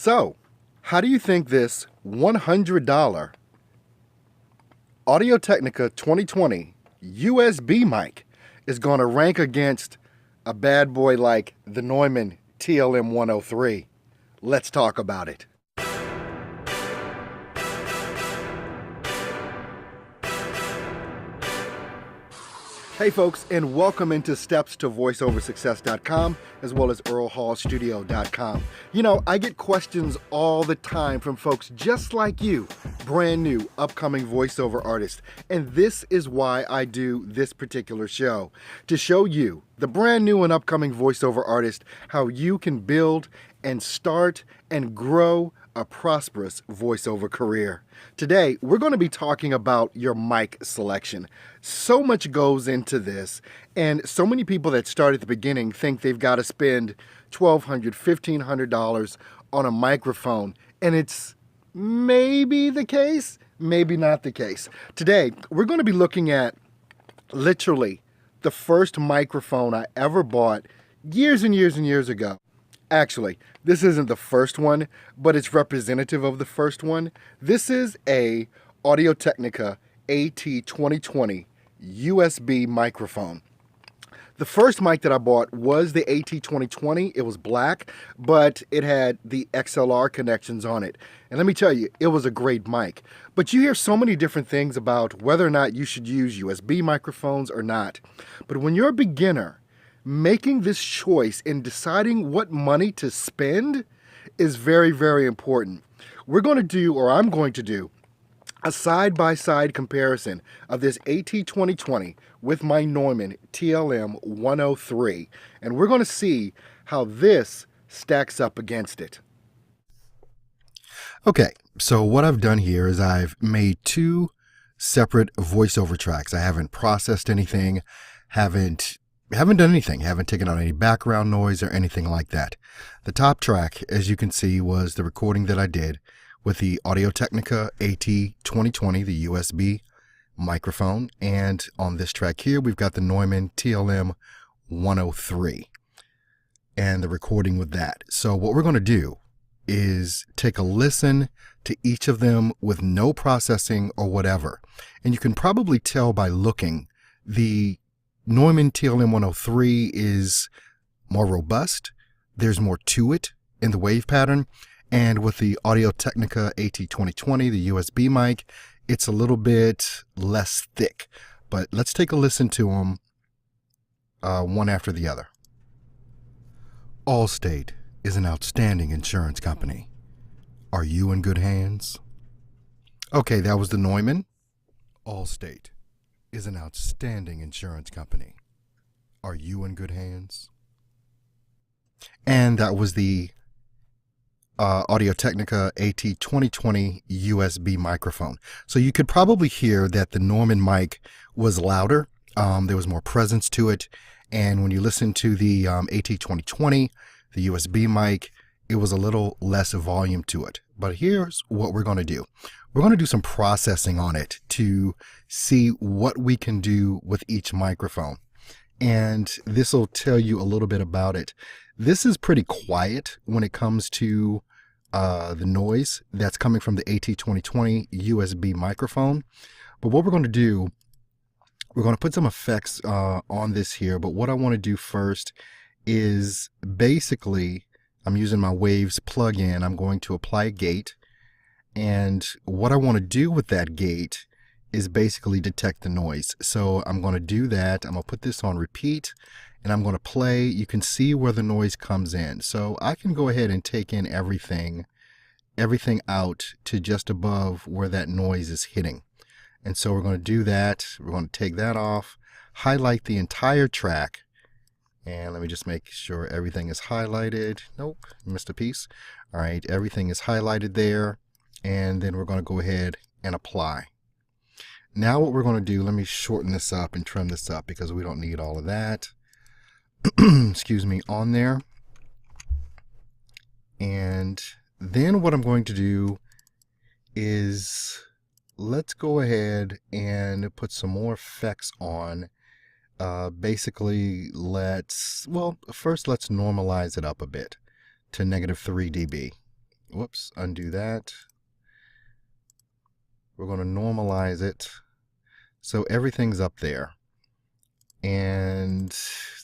So, how do you think this $100 Audio-Technica 2020 USB mic is going to rank against a bad boy like the Neumann TLM 103? Let's talk about it. Hey folks, and welcome into Steps to VoiceOverSuccess.com as well as EarlHallStudio.com. You know, I get questions all the time from folks just like you, brand new, upcoming voiceover artists. And this is why I do this particular show, to show you, the brand new and upcoming voiceover artist, how you can build and start and grow a prosperous voiceover career. Today, we're going to be talking about your mic selection. So much goes into this, and so many people that start at the beginning think they've got to spend $1,200, $1,500 on a microphone, and it's maybe the case, maybe not the case. Today, we're going to be looking at literally the first microphone I ever bought years and years and years ago. Actually, this isn't the first one, but it's representative of the first one. This is a Audio-Technica AT2020 USB microphone. The first mic that I bought was the AT2020. It was black, but it had the XLR connections on it. And let me tell you, it was a great mic. But you hear so many different things about whether or not you should use USB microphones or not. But when you're a beginner, making this choice and deciding what money to spend is very, very important. We're going to do, or I'm going to do, a side-by-side comparison of this AT2020 with my Neumann TLM 103, and we're going to see how this stacks up against it. Okay, so what I've done here is I've made two separate voiceover tracks. I haven't processed anything, haven't done anything, haven't taken out any background noise or anything like that. The top track, as you can see, was the recording that I did with the Audio-Technica AT2020, the USB microphone. And on this track here, we've got the Neumann TLM 103 and the recording with that. So what we're going to do is take a listen to each of them with no processing or whatever. And you can probably tell by looking, the Neumann TLM 103 is more robust. There's more to it in the wave pattern. And with the Audio-Technica AT2020, the USB mic, it's a little bit less thick. But let's take a listen to them one after the other. Allstate is an outstanding insurance company. Are you in good hands? Okay, that was the Neumann. Allstate is an outstanding insurance company. Are you in good hands? And that was the Audio-Technica AT2020 USB microphone. So you could probably hear that the Neumann mic was louder. There was more presence to it. And when you listen to the AT2020, the USB mic, it was a little less volume to it. But here's what we're going to do. We're going to do some processing on it to see what we can do with each microphone. And this will tell you a little bit about it. This is pretty quiet when it comes to the noise that's coming from the AT2020 USB microphone. But what we're going to do, we're going to put some effects on this here. But what I want to do first is basically, I'm using my Waves plugin. I'm going to apply a gate. And what I want to do with that gate is basically detect the noise. So I'm going to do that. I'm going to put this on repeat and I'm going to play. You can see where the noise comes in. So I can go ahead and take in everything out to just above where that noise is hitting. And so we're going to do that. We're going to take that off, highlight the entire track. And let me just make sure everything is highlighted. Nope, missed a piece. All right, everything is highlighted there. And then we're going to go ahead and apply. Now what we're going to do, let me shorten this up and trim this up because we don't need all of that. Excuse me, on there. And then what I'm going to do is let's go ahead and put some more effects on. Basically, first let's normalize it up a bit to -3 dB. Whoops, undo that. We're going to normalize it so everything's up there. And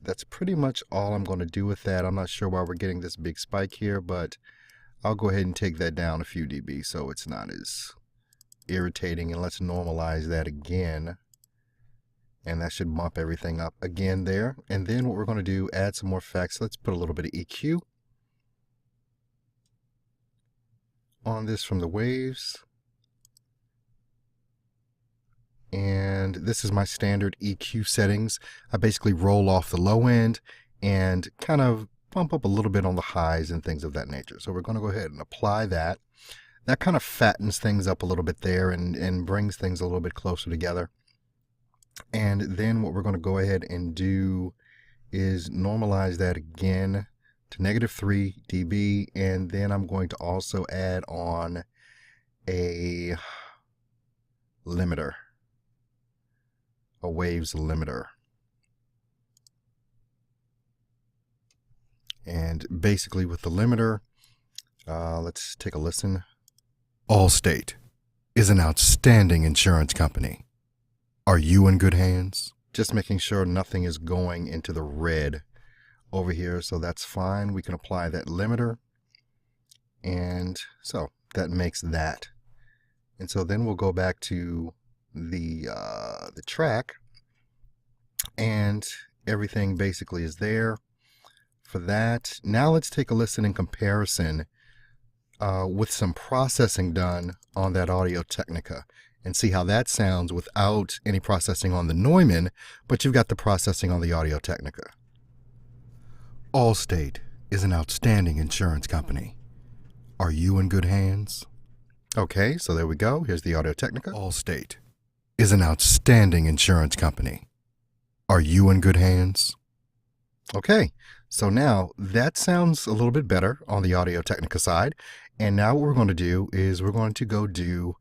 that's pretty much all I'm going to do with that. I'm not sure why we're getting this big spike here, but I'll go ahead and take that down a few dB so it's not as irritating. And let's normalize that again. And that should bump everything up again there. And then what we're going to do, add some more effects. Let's put a little bit of EQ on this from the waves. And this is my standard EQ settings. I basically roll off the low end and kind of bump up a little bit on the highs and things of that nature. So we're going to go ahead and apply that. That kind of fattens things up a little bit there and brings things a little bit closer together. And then what we're going to go ahead and do is normalize that again to -3 dB. And then I'm going to also add on a limiter. A waves limiter. And basically with the limiter, let's take a listen. Allstate is an outstanding insurance company. Are you in good hands? Just making sure nothing is going into the red over here, so that's fine. We can apply that limiter. And so that makes that. And so then we'll go back to the track, and everything basically is there for that. Now let's take a listen in comparison with some processing done on that Audio-Technica and see how that sounds without any processing on the Neumann, but you've got the processing on the Audio-Technica. Allstate is an outstanding insurance company. Are you in good hands? Okay, so there we go. Here's the Audio-Technica. Allstate is an outstanding insurance company. Are you in good hands? Okay, so now that sounds a little bit better on the Audio-Technica side. And now what we're going to do is we're going to go do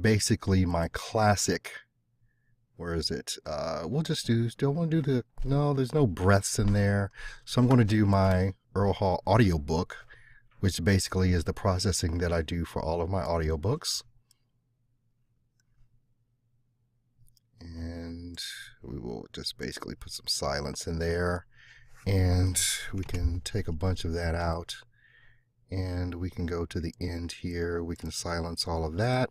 basically my classic, where is it? We'll just still want to do no, there's no breaths in there. So I'm going to do my Earl Hall audiobook, which basically is the processing that I do for all of my audiobooks. And we will just basically put some silence in there, and we can take a bunch of that out, and we can go to the end here. We can silence all of that.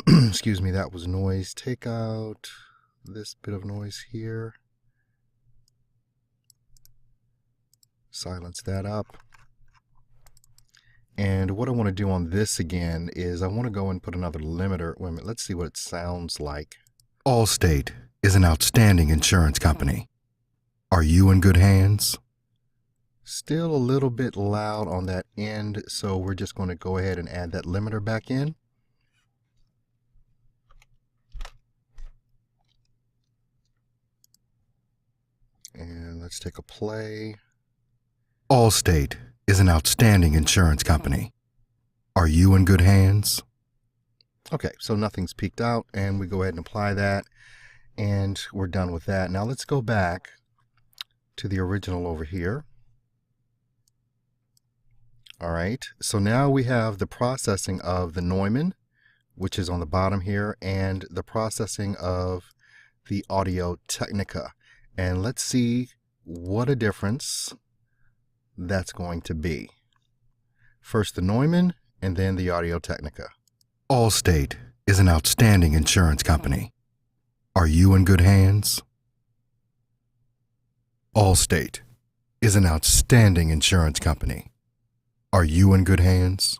Excuse me, that was noise. Take out this bit of noise here. Silence that up. And what I want to do on this again is I want to go and put another limiter. Wait a minute, let's see what it sounds like. Allstate is an outstanding insurance company. Are you in good hands? Still a little bit loud on that end, so we're just going to go ahead and add that limiter back in. And let's take a play. Allstate is an outstanding insurance company. Are you in good hands? Okay, so nothing's peaked out, and we go ahead and apply that, and we're done with that. Now let's go back to the original over here. All right, so now we have the processing of the Neumann, which is on the bottom here, and the processing of the Audio-Technica. And let's see what a difference that's going to be. First the Neumann, and then the Audio-Technica. Allstate is an outstanding insurance company. Are you in good hands? Allstate is an outstanding insurance company. Are you in good hands?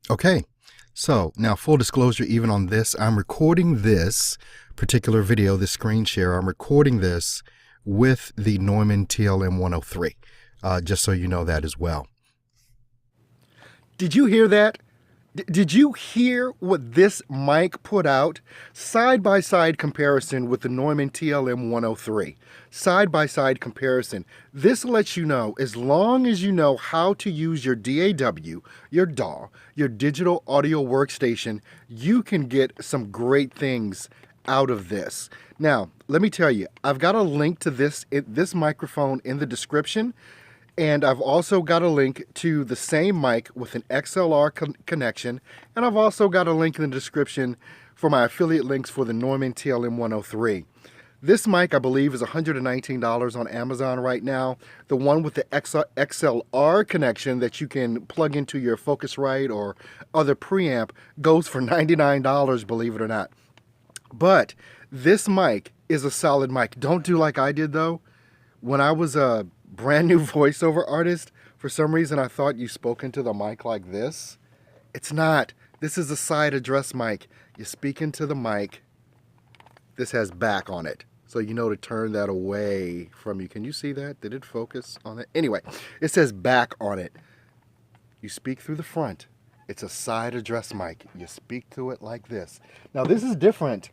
Okay, so now full disclosure, even on this, I'm recording this particular video, this screen share, I'm recording this with the Neumann TLM 103, just so you know that as well. Did you hear that? Did you hear what this mic put out? Side-by-side comparison with the Neumann TLM 103. Side-by-side comparison. This lets you know, as long as you know how to use your DAW, your DAW, your digital audio workstation, you can get some great things out of this. Now, let me tell you, I've got a link to this microphone in the description. And I've also got a link to the same mic with an XLR connection. And I've also got a link in the description for my affiliate links for the Neumann TLM 103. This mic, I believe, is $119 on Amazon right now. The one with the XLR connection that you can plug into your Focusrite or other preamp goes for $99, believe it or not. But this mic is a solid mic. Don't do like I did, though. When I was a brand new voiceover artist, for some reason I thought you spoke into the mic like this. It's not. This is a side address mic. You speak into the mic. This has back on it, so you know to turn that away from you. Can you see that? Did it focus on it? Anyway, it says back on it. You speak through the front. It's a side address mic. You speak to it like this. Now this is different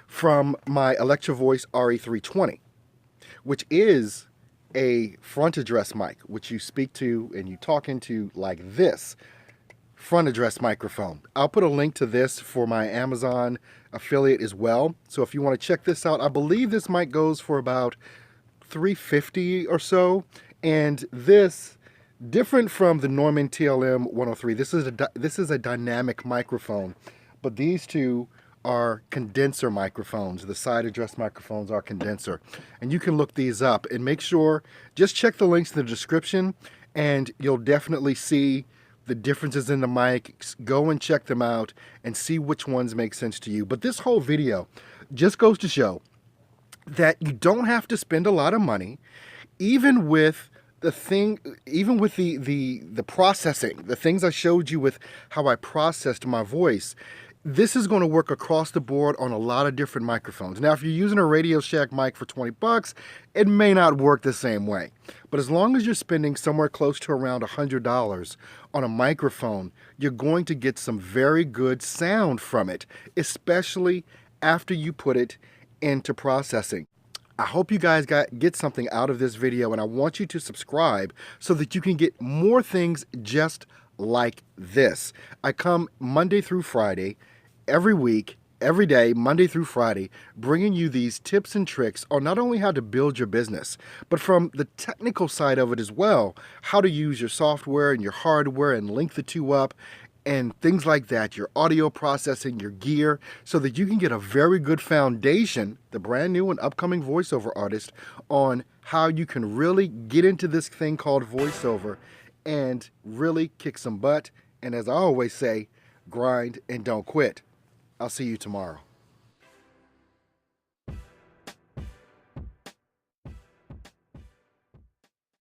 from my Electro Voice RE320, which is a front address mic, which you speak to and you talk into like this. Front address microphone. I'll put a link to this for my Amazon affiliate as well. So if you want to check this out, I believe this mic goes for about $350 or so. And this, different from the Neumann TLM 103, this is a dynamic microphone, but these two are condenser microphones. The side address microphones are condenser. And you can look these up and make sure, just check the links in the description and you'll definitely see the differences in the mics. Go and check them out and see which ones make sense to you. But this whole video just goes to show that you don't have to spend a lot of money, even with the processing, the things I showed you with how I processed my voice. This is going to work across the board on a lot of different microphones. Now, if you're using a Radio Shack mic for 20 bucks, it may not work the same way. But as long as you're spending somewhere close to around $100 on a microphone, you're going to get some very good sound from it, especially after you put it into processing. I hope you guys get something out of this video, and I want you to subscribe so that you can get more things just like this. I come Monday through Friday, every week, every day, Monday through Friday, bringing you these tips and tricks on not only how to build your business, but from the technical side of it as well, how to use your software and your hardware and link the two up and things like that, your audio processing, your gear, so that you can get a very good foundation, the brand new and upcoming voiceover artist, on how you can really get into this thing called voiceover and really kick some butt. And as I always say, grind and don't quit. I'll see you tomorrow.